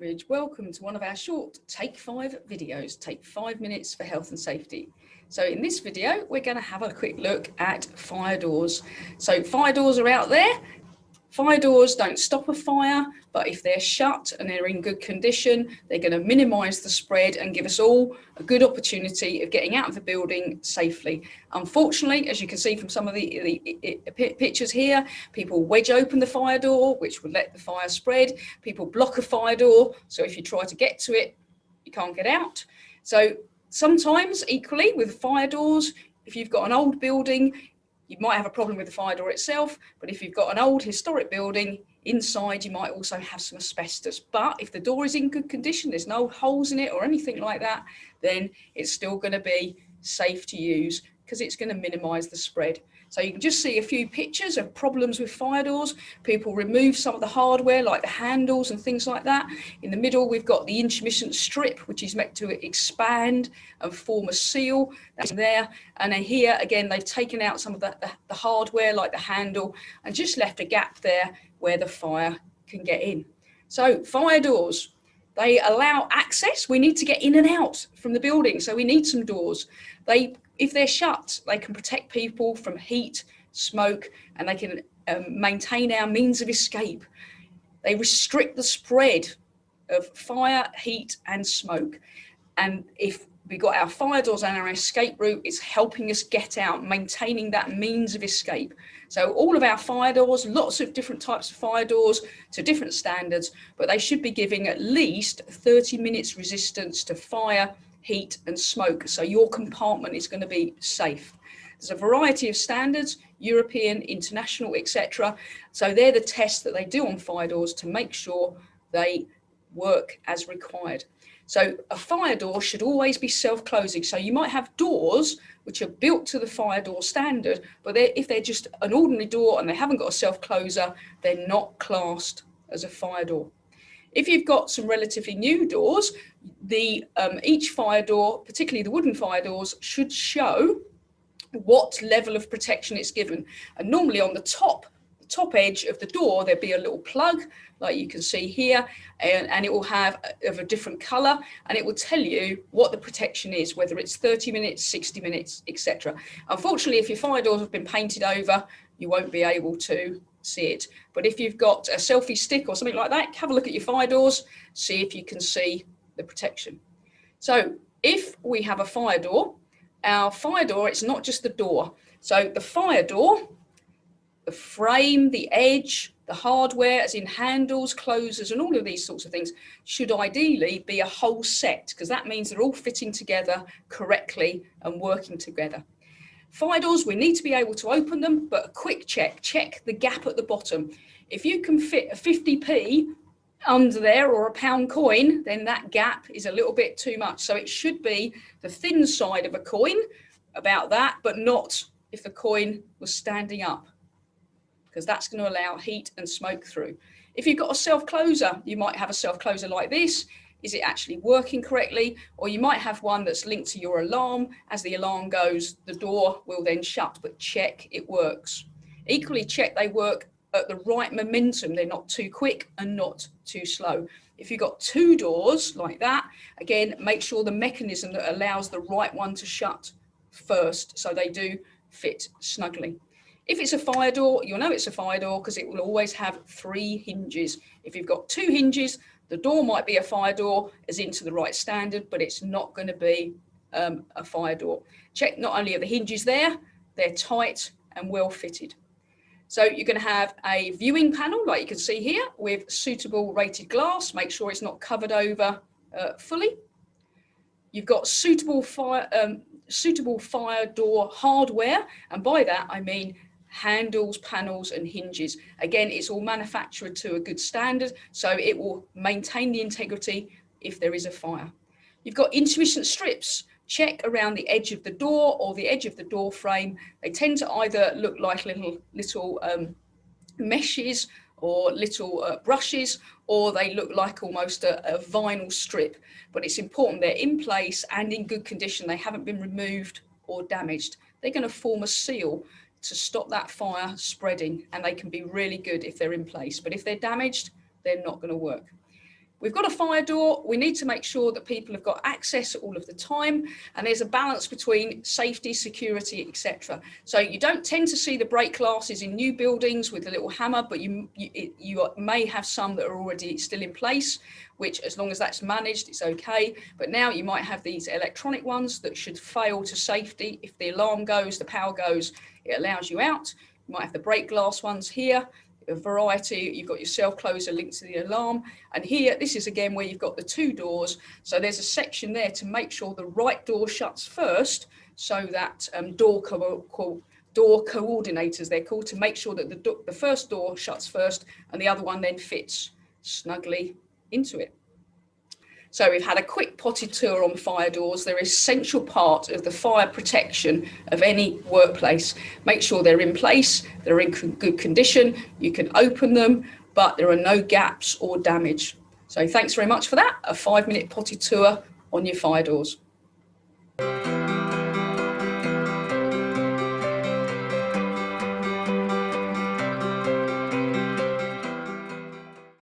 Cambridge. Welcome to one of our short Take 5 videos, Take 5 minutes for health and safety. So in this video, we're going to have a quick look at fire doors. So fire doors are out there. Fire doors don't stop a fire, but if they're shut and they're in good condition, they're going to minimise the spread and give us all a good opportunity of getting out of the building safely. Unfortunately, as you can see from some of the pictures here, people wedge open the fire door, which would let the fire spread. People block a fire door, so if you try to get to it, you can't get out. So sometimes, equally with fire doors, if you've got an old building, you might have a problem with the fire door itself, but if you've got an old historic building, inside you might also have some asbestos. But if the door is in good condition, there's no holes in it or anything like that, then it's still going to be safe to use because it's going to minimise the spread. So you can just see a few pictures of problems with fire doors. People remove some of the hardware like the handles and things like that. In the middle, we've got the intermittent strip, which is meant to expand and form a seal. That's there. And then here, again, they've taken out some of the hardware like the handle and just left a gap there where the fire can get in. So fire doors, they allow access. We need to get in and out from the building, so we need some doors. If they're shut, they can protect people from heat, smoke, and they can maintain our means of escape. They restrict the spread of fire, heat, and smoke. And if we got our fire doors and our escape route, it's helping us get out, maintaining that means of escape. So all of our fire doors, lots of different types of fire doors to different standards, but they should be giving at least 30 minutes resistance to fire, heat and smoke, so your compartment is going to be safe. There's a variety of standards, European, international, etc. So they're the tests that they do on fire doors to make sure they work as required. So a fire door should always be self-closing. So you might have doors which are built to the fire door standard, but if they're just an ordinary door and they haven't got a self-closer, they're not classed as a fire door. If you've got some relatively new doors, each fire door, particularly the wooden fire doors, should show what level of protection it's given. And normally on the top edge of the door, there'll be a little plug, like you can see here, and it will have of a different color, and it will tell you what the protection is, whether it's 30 minutes, 60 minutes, etc. Unfortunately, if your fire doors have been painted over, you won't be able to see it. But if you've got a selfie stick or something like that, have a look at your fire doors, see if you can see the protection. So if we have a fire door, our fire door, it's not just the door. So the fire door, the frame, the edge, the hardware, as in handles, closers, and all of these sorts of things, should ideally be a whole set, because that means they're all fitting together correctly and working together. Fire doors, we need to be able to open them, but a quick check the gap at the bottom. If you can fit a 50p under there or a pound coin, then that gap is a little bit too much. So it should be the thin side of a coin, about that, but not if the coin was standing up, because that's going to allow heat and smoke through. If you've got a self-closer, you might have a self-closer like this. Is it actually working correctly? Or you might have one that's linked to your alarm. As the alarm goes, the door will then shut, but check it works. Equally, check they work at the right momentum. They're not too quick and not too slow. If you've got two doors like that, again, make sure the mechanism that allows the right one to shut first, so they do fit snugly. If it's a fire door, you'll know it's a fire door because it will always have 3 hinges. If you've got 2 hinges, the door might be a fire door as into the right standard, but it's not going to be a fire door. Check not only are the hinges there, they're tight and well fitted. So you're going to have a viewing panel, like you can see here, with suitable rated glass. Make sure it's not covered over fully. You've got suitable fire door hardware, and by that I mean handles, panels and hinges. Again, it's all manufactured to a good standard, so it will maintain the integrity if there is a fire. You've got intermittent strips. Check around the edge of the door or the edge of the door frame. They tend to either look like little meshes or little brushes, or they look like almost a vinyl strip. But it's important they're in place and in good condition. They haven't been removed or damaged. They're going to form a seal to stop that fire spreading, and they can be really good if they're in place. But if they're damaged, they're not going to work. we've got a fire door. We need to make sure that people have got access all of the time, and there's a balance between safety, security, etc. So you don't tend to see the break glasses in new buildings with a little hammer, but you may have some that are already still in place, which as long as that's managed, it's okay. But now you might have these electronic ones that should fail to safety. If the alarm goes, the power goes, it allows you out. You might have the break glass ones here, a variety. You've got your self-closer linked to the alarm. And here, this is again where you've got the two doors. So there's a section there to make sure the right door shuts first, so that door coordinators, they're called, to make sure that the first door shuts first and the other one then fits snugly into it. So we've had a quick potted tour on fire doors. They're an essential part of the fire protection of any workplace. Make sure they're in place, they're in good condition, you can open them, but there are no gaps or damage. So thanks very much for that, a 5-minute potted tour on your fire doors.